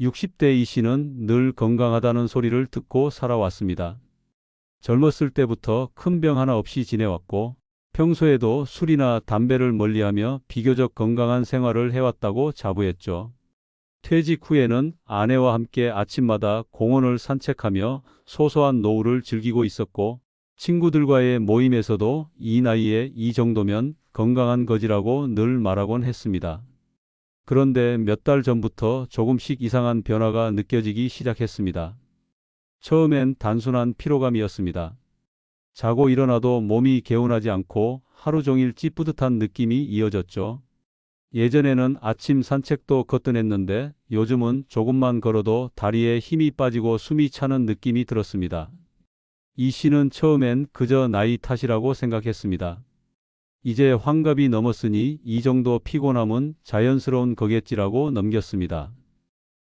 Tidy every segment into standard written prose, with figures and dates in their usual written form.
60대 이 씨는 늘 건강하다는 소리를 듣고 살아왔습니다. 젊었을 때부터 큰 병 하나 없이 지내왔고 평소에도 술이나 담배를 멀리하며 비교적 건강한 생활을 해왔다고 자부했죠. 퇴직 후에는 아내와 함께 아침마다 공원을 산책하며 소소한 노후를 즐기고 있었고 친구들과의 모임에서도 이 나이에 이 정도면 건강한 거지라고 늘 말하곤 했습니다. 그런데 몇 달 전부터 조금씩 이상한 변화가 느껴지기 시작했습니다. 처음엔 단순한 피로감이었습니다. 자고 일어나도 몸이 개운하지 않고 하루 종일 찌뿌듯한 느낌이 이어졌죠. 예전에는 아침 산책도 거뜬했는데 요즘은 조금만 걸어도 다리에 힘이 빠지고 숨이 차는 느낌이 들었습니다. 이 씨는 처음엔 그저 나이 탓이라고 생각했습니다. 이제 환갑이 넘었으니 이 정도 피곤함은 자연스러운 거겠지라고 넘겼습니다.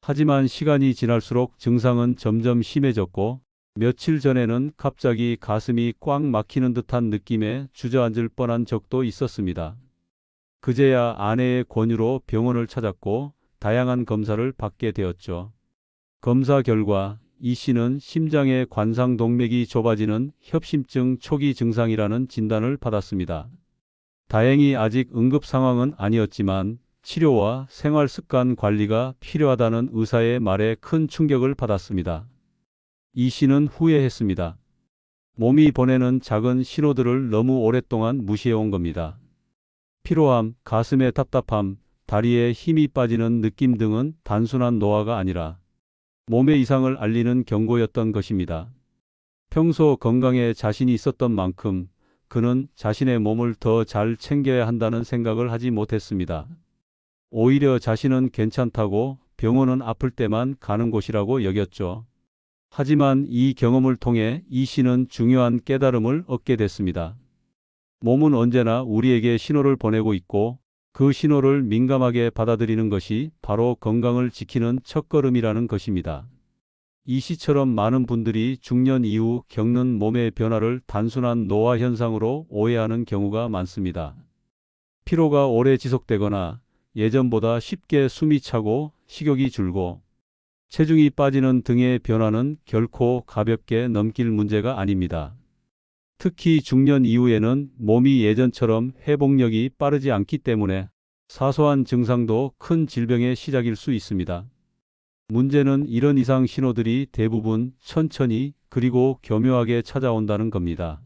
하지만 시간이 지날수록 증상은 점점 심해졌고 며칠 전에는 갑자기 가슴이 꽉 막히는 듯한 느낌에 주저앉을 뻔한 적도 있었습니다. 그제야 아내의 권유로 병원을 찾았고 다양한 검사를 받게 되었죠. 검사 결과 이 씨는 심장의 관상동맥이 좁아지는 협심증 초기 증상이라는 진단을 받았습니다. 다행히 아직 응급 상황은 아니었지만 치료와 생활 습관 관리가 필요하다는 의사의 말에 큰 충격을 받았습니다. 이 씨는 후회했습니다. 몸이 보내는 작은 신호들을 너무 오랫동안 무시해온 겁니다. 피로함, 가슴의 답답함, 다리에 힘이 빠지는 느낌 등은 단순한 노화가 아니라 몸의 이상을 알리는 경고였던 것입니다. 평소 건강에 자신이 있었던 만큼 그는 자신의 몸을 더 잘 챙겨야 한다는 생각을 하지 못했습니다. 오히려 자신은 괜찮다고 병원은 아플 때만 가는 곳이라고 여겼죠. 하지만 이 경험을 통해 이 씨는 중요한 깨달음을 얻게 됐습니다. 몸은 언제나 우리에게 신호를 보내고 있고 그 신호를 민감하게 받아들이는 것이 바로 건강을 지키는 첫걸음이라는 것입니다. 이 씨처럼 많은 분들이 중년 이후 겪는 몸의 변화를 단순한 노화 현상으로 오해하는 경우가 많습니다. 피로가 오래 지속되거나 예전보다 쉽게 숨이 차고 식욕이 줄고 체중이 빠지는 등의 변화는 결코 가볍게 넘길 문제가 아닙니다. 특히 중년 이후에는 몸이 예전처럼 회복력이 빠르지 않기 때문에 사소한 증상도 큰 질병의 시작일 수 있습니다. 문제는 이런 이상 신호들이 대부분 천천히 그리고 교묘하게 찾아온다는 겁니다.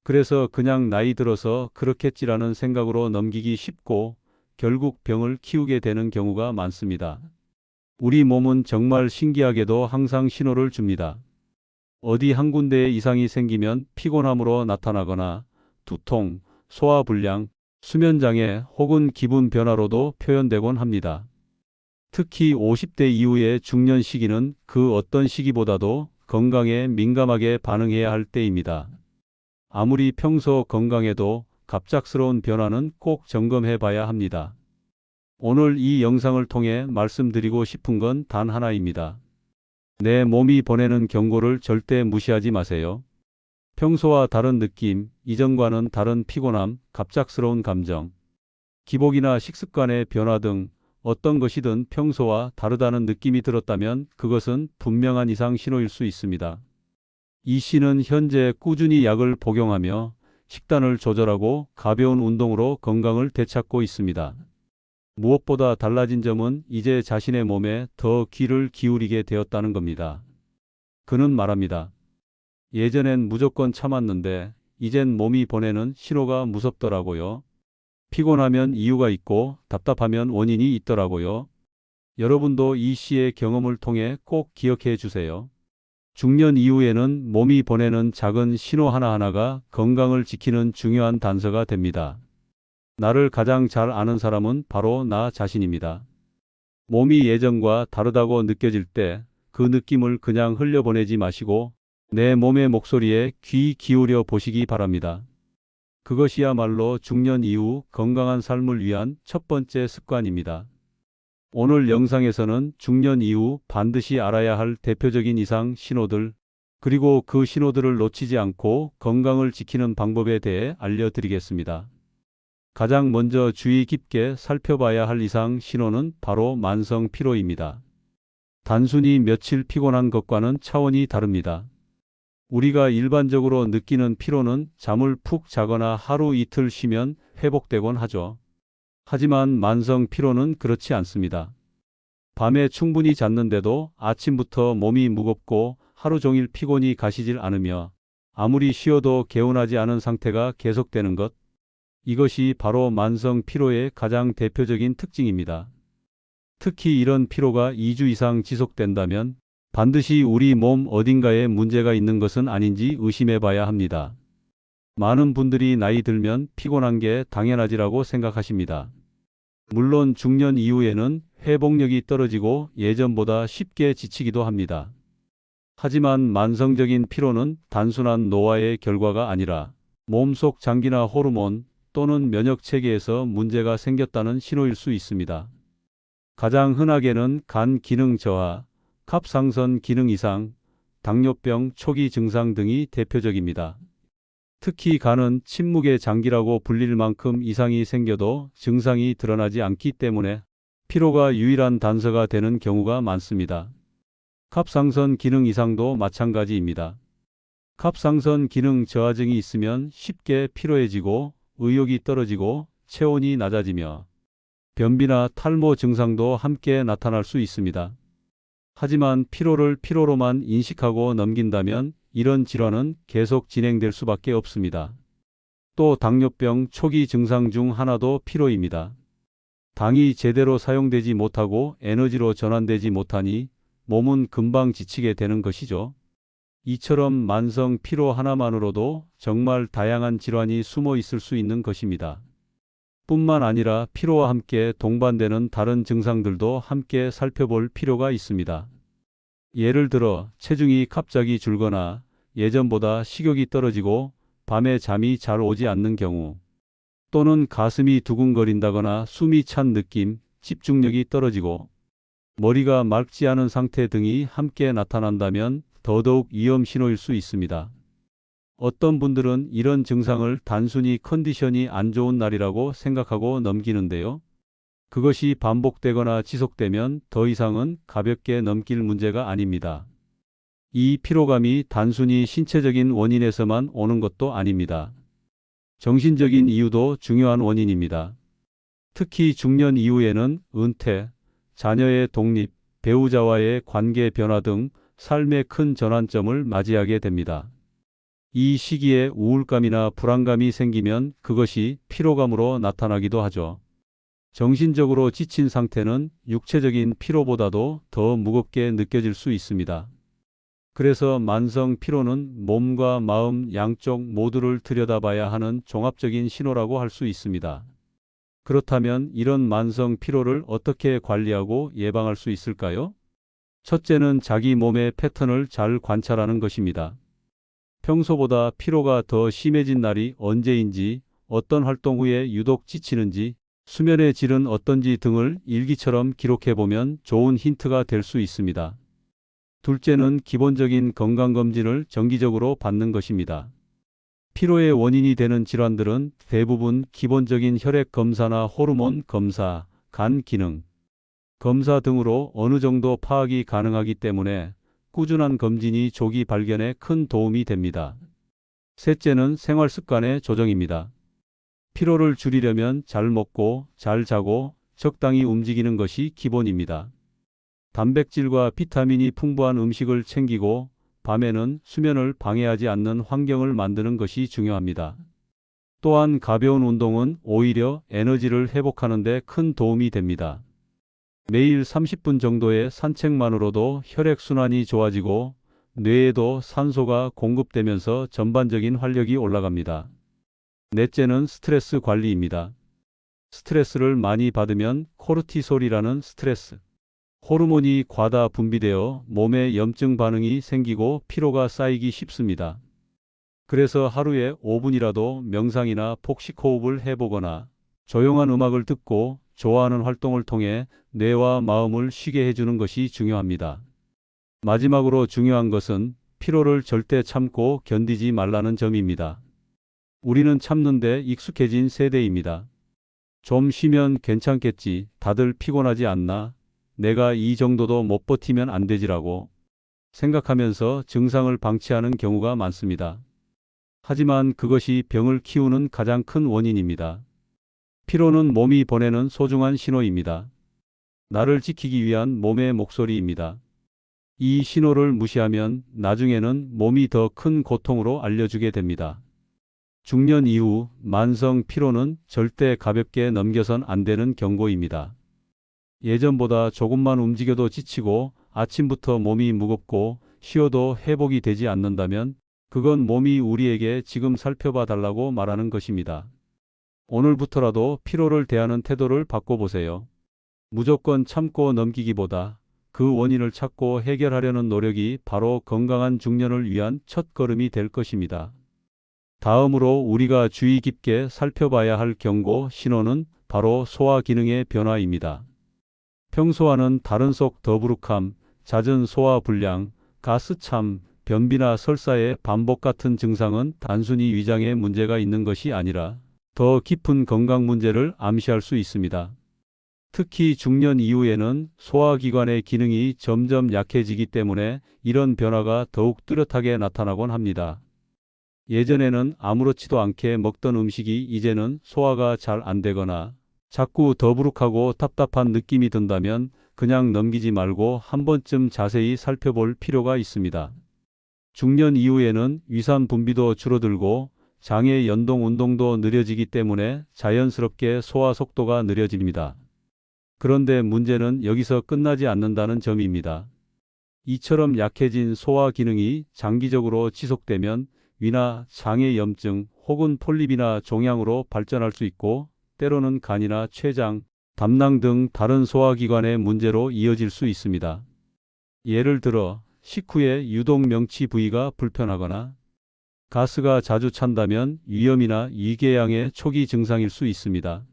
그래서 그냥 나이 들어서 그렇겠지라는 생각으로 넘기기 쉽고 결국 병을 키우게 되는 경우가 많습니다. 우리 몸은 정말 신기하게도 항상 신호를 줍니다. 어디 한 군데에 이상이 생기면 피곤함으로 나타나거나 두통, 소화불량, 수면장애 혹은 기분 변화로도 표현되곤 합니다. 특히 50대 이후의 중년 시기는 그 어떤 시기보다도 건강에 민감하게 반응해야 할 때입니다. 아무리 평소 건강해도 갑작스러운 변화는 꼭 점검해 봐야 합니다. 오늘 이 영상을 통해 말씀드리고 싶은 건 단 하나입니다. 내 몸이 보내는 경고를 절대 무시하지 마세요. 평소와 다른 느낌, 이전과는 다른 피곤함, 갑작스러운 감정, 기복이나 식습관의 변화 등 어떤 것이든 평소와 다르다는 느낌이 들었다면 그것은 분명한 이상 신호일 수 있습니다. 이 씨는 현재 꾸준히 약을 복용하며 식단을 조절하고 가벼운 운동으로 건강을 되찾고 있습니다. 무엇보다 달라진 점은 이제 자신의 몸에 더 귀를 기울이게 되었다는 겁니다. 그는 말합니다. 예전엔 무조건 참았는데 이젠 몸이 보내는 신호가 무섭더라고요. 피곤하면 이유가 있고 답답하면 원인이 있더라고요. 여러분도 이 씨의 경험을 통해 꼭 기억해 주세요. 중년 이후에는 몸이 보내는 작은 신호 하나하나가 건강을 지키는 중요한 단서가 됩니다. 나를 가장 잘 아는 사람은 바로 나 자신입니다. 몸이 예전과 다르다고 느껴질 때 그 느낌을 그냥 흘려보내지 마시고 내 몸의 목소리에 귀 기울여 보시기 바랍니다. 그것이야말로 중년 이후 건강한 삶을 위한 첫 번째 습관입니다. 오늘 영상에서는 중년 이후 반드시 알아야 할 대표적인 이상 신호들, 그리고 그 신호들을 놓치지 않고 건강을 지키는 방법에 대해 알려드리겠습니다. 가장 먼저 주의 깊게 살펴봐야 할 이상 신호는 바로 만성 피로입니다. 단순히 며칠 피곤한 것과는 차원이 다릅니다. 우리가 일반적으로 느끼는 피로는 잠을 푹 자거나 하루 이틀 쉬면 회복되곤 하죠. 하지만 만성 피로는 그렇지 않습니다. 밤에 충분히 잤는데도 아침부터 몸이 무겁고 하루 종일 피곤이 가시질 않으며 아무리 쉬어도 개운하지 않은 상태가 계속되는 것. 이것이 바로 만성 피로의 가장 대표적인 특징입니다. 특히 이런 피로가 2주 이상 지속된다면 반드시 우리 몸 어딘가에 문제가 있는 것은 아닌지 의심해 봐야 합니다. 많은 분들이 나이 들면 피곤한 게 당연하지라고 생각하십니다. 물론 중년 이후에는 회복력이 떨어지고 예전보다 쉽게 지치기도 합니다. 하지만 만성적인 피로는 단순한 노화의 결과가 아니라 몸속 장기나 호르몬 또는 면역 체계에서 문제가 생겼다는 신호일 수 있습니다. 가장 흔하게는 간 기능 저하, 갑상선 기능 이상, 당뇨병 초기 증상 등이 대표적입니다. 특히 간은 침묵의 장기라고 불릴 만큼 이상이 생겨도 증상이 드러나지 않기 때문에 피로가 유일한 단서가 되는 경우가 많습니다. 갑상선 기능 이상도 마찬가지입니다. 갑상선 기능 저하증이 있으면 쉽게 피로해지고 의욕이 떨어지고 체온이 낮아지며 변비나 탈모 증상도 함께 나타날 수 있습니다. 하지만 피로를 피로로만 인식하고 넘긴다면 이런 질환은 계속 진행될 수밖에 없습니다. 또 당뇨병 초기 증상 중 하나도 피로입니다. 당이 제대로 사용되지 못하고 에너지로 전환되지 못하니 몸은 금방 지치게 되는 것이죠. 이처럼 만성 피로 하나만으로도 정말 다양한 질환이 숨어 있을 수 있는 것입니다. 뿐만 아니라 피로와 함께 동반되는 다른 증상들도 함께 살펴볼 필요가 있습니다. 예를 들어 체중이 갑자기 줄거나 예전보다 식욕이 떨어지고 밤에 잠이 잘 오지 않는 경우, 또는 가슴이 두근거린다거나 숨이 찬 느낌, 집중력이 떨어지고 머리가 맑지 않은 상태 등이 함께 나타난다면 더더욱 위험 신호일 수 있습니다. 어떤 분들은 이런 증상을 단순히 컨디션이 안 좋은 날이라고 생각하고 넘기는데요. 그것이 반복되거나 지속되면 더 이상은 가볍게 넘길 문제가 아닙니다. 이 피로감이 단순히 신체적인 원인에서만 오는 것도 아닙니다. 정신적인 이유도 중요한 원인입니다. 특히 중년 이후에는 은퇴, 자녀의 독립, 배우자와의 관계 변화 등 삶의 큰 전환점을 맞이하게 됩니다. 이 시기에 우울감이나 불안감이 생기면 그것이 피로감으로 나타나기도 하죠. 정신적으로 지친 상태는 육체적인 피로보다도 더 무겁게 느껴질 수 있습니다. 그래서 만성 피로는 몸과 마음 양쪽 모두를 들여다봐야 하는 종합적인 신호라고 할 수 있습니다. 그렇다면 이런 만성 피로를 어떻게 관리하고 예방할 수 있을까요? 첫째는 자기 몸의 패턴을 잘 관찰하는 것입니다. 평소보다 피로가 더 심해진 날이 언제인지, 어떤 활동 후에 유독 지치는지, 수면의 질은 어떤지 등을 일기처럼 기록해보면 좋은 힌트가 될 수 있습니다. 둘째는 기본적인 건강검진을 정기적으로 받는 것입니다. 피로의 원인이 되는 질환들은 대부분 기본적인 혈액 검사나 호르몬 검사, 간 기능 검사 등으로 어느 정도 파악이 가능하기 때문에 꾸준한 검진이 조기 발견에 큰 도움이 됩니다. 셋째는 생활 습관의 조정입니다. 피로를 줄이려면 잘 먹고 잘 자고 적당히 움직이는 것이 기본입니다. 단백질과 비타민이 풍부한 음식을 챙기고 밤에는 수면을 방해하지 않는 환경을 만드는 것이 중요합니다. 또한 가벼운 운동은 오히려 에너지를 회복하는 데 큰 도움이 됩니다. 매일 30분 정도의 산책만으로도 혈액순환이 좋아지고 뇌에도 산소가 공급되면서 전반적인 활력이 올라갑니다. 넷째는 스트레스 관리입니다. 스트레스를 많이 받으면 코르티솔이라는 스트레스 호르몬이 과다 분비되어 몸에 염증 반응이 생기고 피로가 쌓이기 쉽습니다. 그래서 하루에 5분이라도 명상이나 복식 호흡을 해보거나 조용한 음악을 듣고 좋아하는 활동을 통해 뇌와 마음을 쉬게 해주는 것이 중요합니다. 마지막으로 중요한 것은 피로를 절대 참고 견디지 말라는 점입니다. 우리는 참는데 익숙해진 세대입니다. 좀 쉬면 괜찮겠지, 다들 피곤하지 않나, 내가 이 정도도 못 버티면 안 되지라고 생각하면서 증상을 방치하는 경우가 많습니다. 하지만 그것이 병을 키우는 가장 큰 원인입니다. 피로는 몸이 보내는 소중한 신호입니다. 나를 지키기 위한 몸의 목소리입니다. 이 신호를 무시하면 나중에는 몸이 더 큰 고통으로 알려주게 됩니다. 중년 이후 만성 피로는 절대 가볍게 넘겨선 안 되는 경고입니다. 예전보다 조금만 움직여도 지치고 아침부터 몸이 무겁고 쉬어도 회복이 되지 않는다면 그건 몸이 우리에게 지금 살펴봐 달라고 말하는 것입니다. 오늘부터라도 피로를 대하는 태도를 바꿔보세요. 무조건 참고 넘기기보다 그 원인을 찾고 해결하려는 노력이 바로 건강한 중년을 위한 첫 걸음이 될 것입니다. 다음으로 우리가 주의 깊게 살펴봐야 할 경고 신호는 바로 소화 기능의 변화입니다. 평소와는 다른 속 더부룩함, 잦은 소화 불량, 가스참, 변비나 설사의 반복 같은 증상은 단순히 위장에 문제가 있는 것이 아니라 더 깊은 건강 문제를 암시할 수 있습니다. 특히 중년 이후에는 소화기관의 기능이 점점 약해지기 때문에 이런 변화가 더욱 뚜렷하게 나타나곤 합니다. 예전에는 아무렇지도 않게 먹던 음식이 이제는 소화가 잘 안 되거나 자꾸 더부룩하고 답답한 느낌이 든다면 그냥 넘기지 말고 한 번쯤 자세히 살펴볼 필요가 있습니다. 중년 이후에는 위산 분비도 줄어들고 장의 연동 운동도 느려지기 때문에 자연스럽게 소화 속도가 느려집니다. 그런데 문제는 여기서 끝나지 않는다는 점입니다. 이처럼 약해진 소화 기능이 장기적으로 지속되면 위나 장의 염증 혹은 폴립이나 종양으로 발전할 수 있고 때로는 간이나 췌장, 담낭 등 다른 소화기관의 문제로 이어질 수 있습니다. 예를 들어 식후에 유독 명치 부위가 불편하거나 가스가 자주 찬다면 위염이나 위궤양의 초기 증상일 수 있습니다.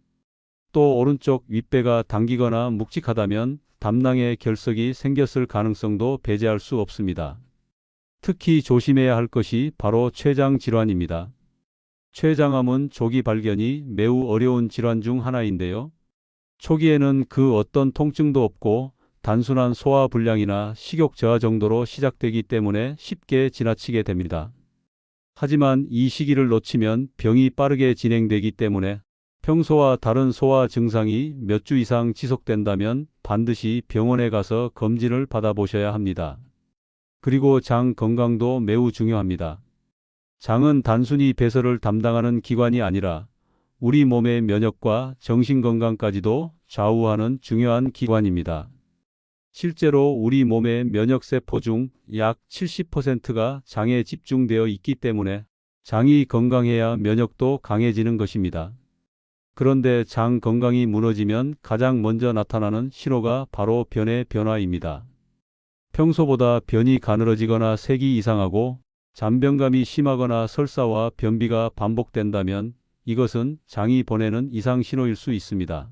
또 오른쪽 윗배가 당기거나 묵직하다면 담낭에 결석이 생겼을 가능성도 배제할 수 없습니다. 특히 조심해야 할 것이 바로 췌장 질환입니다. 췌장암은 조기 발견이 매우 어려운 질환 중 하나인데요. 초기에는 그 어떤 통증도 없고 단순한 소화 불량이나 식욕 저하 정도로 시작되기 때문에 쉽게 지나치게 됩니다. 하지만 이 시기를 놓치면 병이 빠르게 진행되기 때문에 평소와 다른 소화 증상이 몇 주 이상 지속된다면 반드시 병원에 가서 검진을 받아보셔야 합니다. 그리고 장 건강도 매우 중요합니다. 장은 단순히 배설을 담당하는 기관이 아니라 우리 몸의 면역과 정신 건강까지도 좌우하는 중요한 기관입니다. 실제로 우리 몸의 면역세포 중 약 70%가 장에 집중되어 있기 때문에 장이 건강해야 면역도 강해지는 것입니다. 그런데 장 건강이 무너지면 가장 먼저 나타나는 신호가 바로 변의 변화입니다. 평소보다 변이 가늘어지거나 색이 이상하고 잔변감이 심하거나 설사와 변비가 반복된다면 이것은 장이 보내는 이상 신호일 수 있습니다.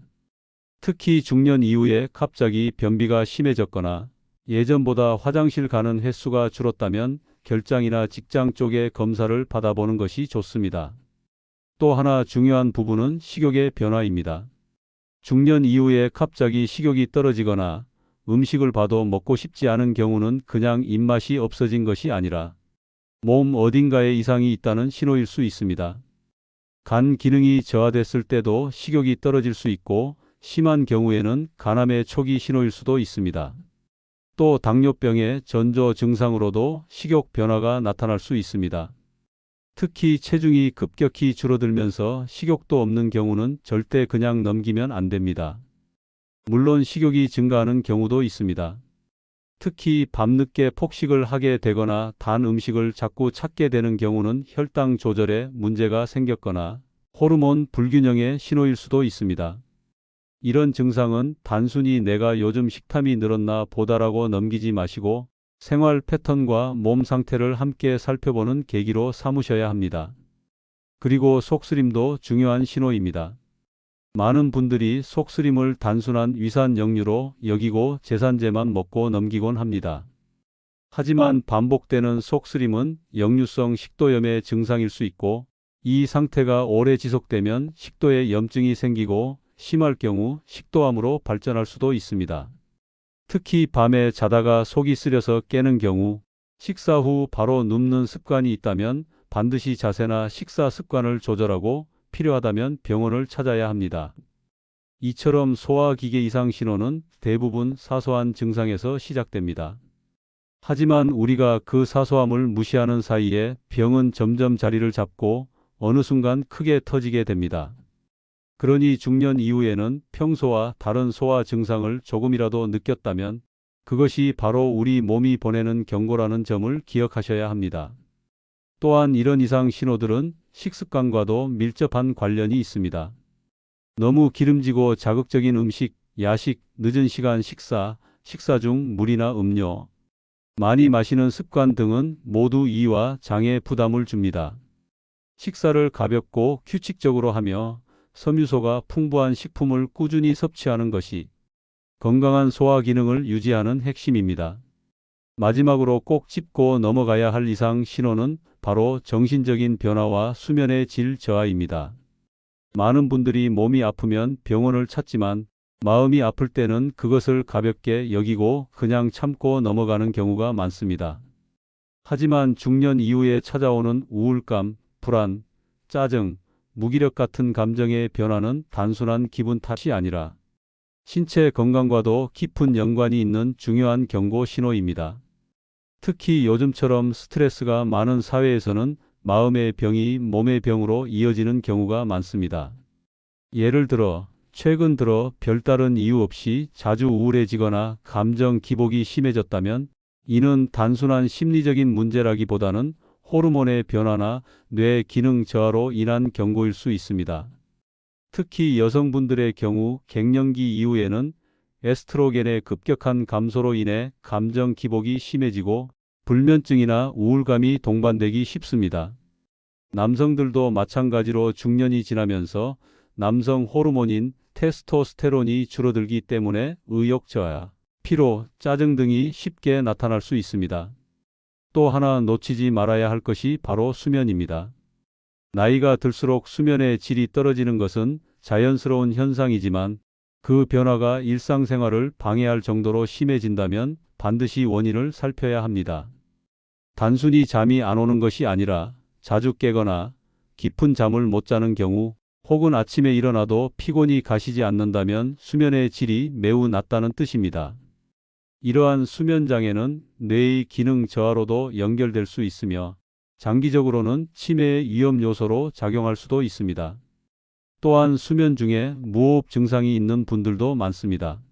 특히 중년 이후에 갑자기 변비가 심해졌거나 예전보다 화장실 가는 횟수가 줄었다면 결장이나 직장 쪽의 검사를 받아보는 것이 좋습니다. 또 하나 중요한 부분은 식욕의 변화입니다. 중년 이후에 갑자기 식욕이 떨어지거나 음식을 봐도 먹고 싶지 않은 경우는 그냥 입맛이 없어진 것이 아니라 몸 어딘가에 이상이 있다는 신호일 수 있습니다. 간 기능이 저하됐을 때도 식욕이 떨어질 수 있고 심한 경우에는 간암의 초기 신호일 수도 있습니다. 또 당뇨병의 전조 증상으로도 식욕 변화가 나타날 수 있습니다. 특히 체중이 급격히 줄어들면서 식욕도 없는 경우는 절대 그냥 넘기면 안 됩니다. 물론 식욕이 증가하는 경우도 있습니다. 특히 밤늦게 폭식을 하게 되거나 단 음식을 자꾸 찾게 되는 경우는 혈당 조절에 문제가 생겼거나 호르몬 불균형의 신호일 수도 있습니다. 이런 증상은 단순히 내가 요즘 식탐이 늘었나 보다라고 넘기지 마시고 생활 패턴과 몸 상태를 함께 살펴보는 계기로 삼으셔야 합니다. 그리고 속쓰림도 중요한 신호입니다. 많은 분들이 속쓰림을 단순한 위산 역류로 여기고 제산제만 먹고 넘기곤 합니다. 하지만 반복되는 속쓰림은 역류성 식도염의 증상일 수 있고 이 상태가 오래 지속되면 식도에 염증이 생기고 심할 경우 식도암으로 발전할 수도 있습니다. 특히 밤에 자다가 속이 쓰려서 깨는 경우, 식사 후 바로 눕는 습관이 있다면 반드시 자세나 식사 습관을 조절하고 필요하다면 병원을 찾아야 합니다. 이처럼 소화기계 이상 신호는 대부분 사소한 증상에서 시작됩니다. 하지만 우리가 그 사소함을 무시하는 사이에 병은 점점 자리를 잡고 어느 순간 크게 터지게 됩니다. 그러니 중년 이후에는 평소와 다른 소화 증상을 조금이라도 느꼈다면 그것이 바로 우리 몸이 보내는 경고라는 점을 기억하셔야 합니다. 또한 이런 이상 신호들은 식습관과도 밀접한 관련이 있습니다. 너무 기름지고 자극적인 음식, 야식, 늦은 시간 식사, 식사 중 물이나 음료, 많이 마시는 습관 등은 모두 이와 장에 부담을 줍니다. 식사를 가볍고 규칙적으로 하며 섬유소가 풍부한 식품을 꾸준히 섭취하는 것이 건강한 소화 기능을 유지하는 핵심입니다. 마지막으로 꼭 짚고 넘어가야 할 이상 신호는 바로 정신적인 변화와 수면의 질 저하입니다. 많은 분들이 몸이 아프면 병원을 찾지만 마음이 아플 때는 그것을 가볍게 여기고 그냥 참고 넘어가는 경우가 많습니다. 하지만 중년 이후에 찾아오는 우울감, 불안, 짜증, 무기력 같은 감정의 변화는 단순한 기분 탓이 아니라 신체 건강과도 깊은 연관이 있는 중요한 경고 신호입니다. 특히 요즘처럼 스트레스가 많은 사회에서는 마음의 병이 몸의 병으로 이어지는 경우가 많습니다. 예를 들어 최근 들어 별다른 이유 없이 자주 우울해지거나 감정 기복이 심해졌다면 이는 단순한 심리적인 문제라기보다는 호르몬의 변화나 뇌 기능 저하로 인한 경고일 수 있습니다. 특히 여성분들의 경우 갱년기 이후에는 에스트로겐의 급격한 감소로 인해 감정 기복이 심해지고 불면증이나 우울감이 동반되기 쉽습니다. 남성들도 마찬가지로 중년이 지나면서 남성 호르몬인 테스토스테론이 줄어들기 때문에 의욕 저하, 피로, 짜증 등이 쉽게 나타날 수 있습니다. 또 하나 놓치지 말아야 할 것이 바로 수면입니다. 나이가 들수록 수면의 질이 떨어지는 것은 자연스러운 현상이지만 그 변화가 일상생활을 방해할 정도로 심해진다면 반드시 원인을 살펴야 합니다. 단순히 잠이 안 오는 것이 아니라 자주 깨거나 깊은 잠을 못 자는 경우 혹은 아침에 일어나도 피곤이 가시지 않는다면 수면의 질이 매우 낮다는 뜻입니다. 이러한 수면 장애는 뇌의 기능 저하로도 연결될 수 있으며 장기적으로는 치매의 위험 요소로 작용할 수도 있습니다. 또한 수면 중에 무호흡 증상이 있는 분들도 많습니다.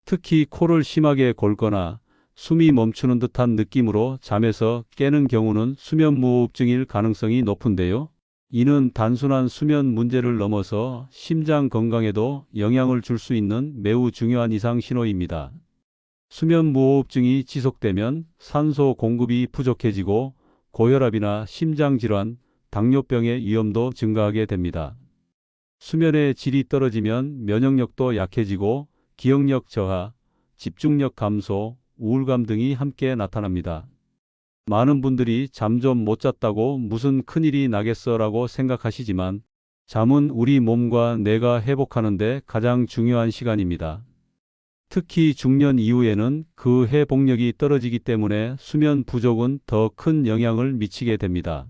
특히 코를 심하게 골거나 숨이 멈추는 듯한 느낌으로 잠에서 깨는 경우는 수면 무호흡증일 가능성이 높은데요. 이는 단순한 수면 문제를 넘어서 심장 건강에도 영향을 줄 수 있는 매우 중요한 이상 신호입니다. 수면 무호흡증이 지속되면 산소 공급이 부족해지고 고혈압이나 심장질환, 당뇨병의 위험도 증가하게 됩니다. 수면의 질이 떨어지면 면역력도 약해지고 기억력 저하, 집중력 감소, 우울감 등이 함께 나타납니다. 많은 분들이 잠 좀 못 잤다고 무슨 큰일이 나겠어라고 생각하시지만 잠은 우리 몸과 뇌가 회복하는 데 가장 중요한 시간입니다. 특히 중년 이후에는 그 회복력이 떨어지기 때문에 수면 부족은 더 큰 영향을 미치게 됩니다.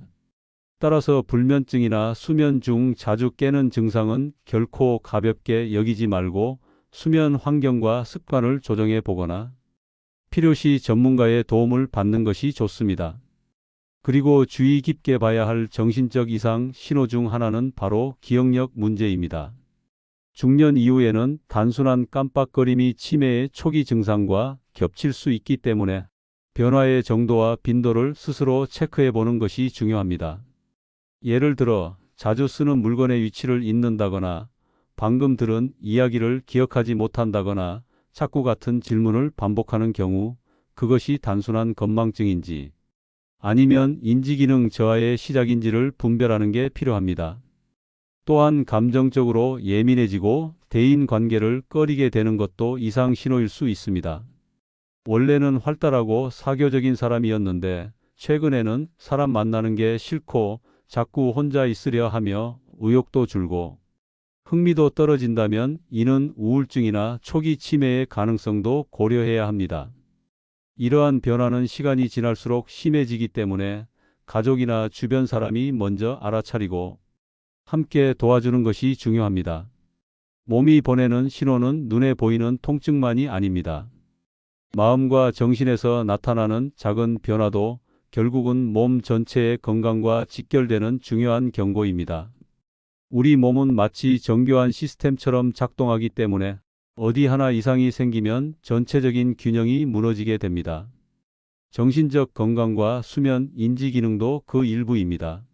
따라서 불면증이나 수면 중 자주 깨는 증상은 결코 가볍게 여기지 말고 수면 환경과 습관을 조정해 보거나 필요시 전문가의 도움을 받는 것이 좋습니다. 그리고 주의 깊게 봐야 할 정신적 이상 신호 중 하나는 바로 기억력 문제입니다. 중년 이후에는 단순한 깜빡거림이 치매의 초기 증상과 겹칠 수 있기 때문에 변화의 정도와 빈도를 스스로 체크해 보는 것이 중요합니다. 예를 들어 자주 쓰는 물건의 위치를 잊는다거나 방금 들은 이야기를 기억하지 못한다거나 자꾸 같은 질문을 반복하는 경우 그것이 단순한 건망증인지 아니면 인지기능 저하의 시작인지를 분별하는 게 필요합니다. 또한 감정적으로 예민해지고 대인관계를 꺼리게 되는 것도 이상 신호일 수 있습니다. 원래는 활달하고 사교적인 사람이었는데 최근에는 사람 만나는 게 싫고 자꾸 혼자 있으려 하며 의욕도 줄고 흥미도 떨어진다면 이는 우울증이나 초기 치매의 가능성도 고려해야 합니다. 이러한 변화는 시간이 지날수록 심해지기 때문에 가족이나 주변 사람이 먼저 알아차리고 함께 도와주는 것이 중요합니다. 몸이 보내는 신호는 눈에 보이는 통증만이 아닙니다. 마음과 정신에서 나타나는 작은 변화도 결국은 몸 전체의 건강과 직결되는 중요한 경고입니다. 우리 몸은 마치 정교한 시스템처럼 작동하기 때문에 어디 하나 이상이 생기면 전체적인 균형이 무너지게 됩니다. 정신적 건강과 수면, 인지 기능도 그 일부입니다.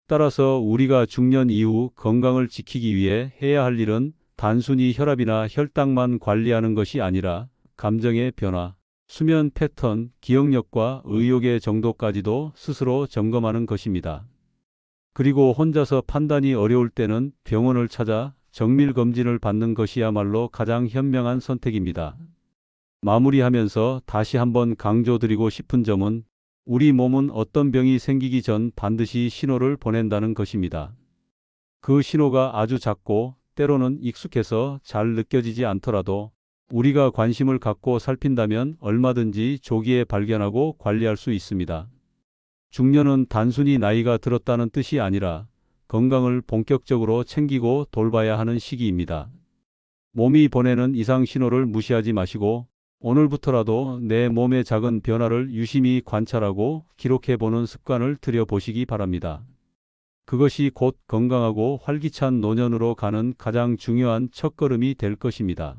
따라서 우리가 중년 이후 건강을 지키기 위해 해야 할 일은 단순히 혈압이나 혈당만 관리하는 것이 아니라 감정의 변화, 수면 패턴, 기억력과 의욕의 정도까지도 스스로 점검하는 것입니다. 그리고 혼자서 판단이 어려울 때는 병원을 찾아 정밀 검진을 받는 것이야말로 가장 현명한 선택입니다. 마무리하면서 다시 한번 강조드리고 싶은 점은 우리 몸은 어떤 병이 생기기 전 반드시 신호를 보낸다는 것입니다. 그 신호가 아주 작고 때로는 익숙해서 잘 느껴지지 않더라도 우리가 관심을 갖고 살핀다면 얼마든지 조기에 발견하고 관리할 수 있습니다. 중년은 단순히 나이가 들었다는 뜻이 아니라 건강을 본격적으로 챙기고 돌봐야 하는 시기입니다. 몸이 보내는 이상 신호를 무시하지 마시고 오늘부터라도 내 몸의 작은 변화를 유심히 관찰하고 기록해보는 습관을 들여보시기 바랍니다. 그것이 곧 건강하고 활기찬 노년으로 가는 가장 중요한 첫걸음이 될 것입니다.